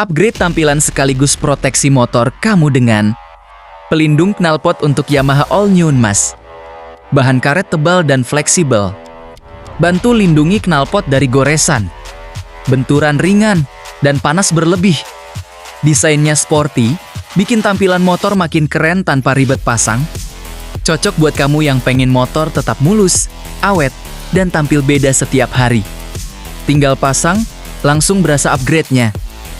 Upgrade tampilan sekaligus proteksi motor kamu dengan pelindung knalpot untuk Yamaha All New Mas. Bahan karet tebal dan fleksibel. Bantu lindungi knalpot dari goresan, benturan ringan, dan panas berlebih. Desainnya sporty, bikin tampilan motor makin keren tanpa ribet pasang. Cocok buat kamu yang pengen motor tetap mulus, awet, dan tampil beda setiap hari. Tinggal pasang, langsung berasa upgrade-nya.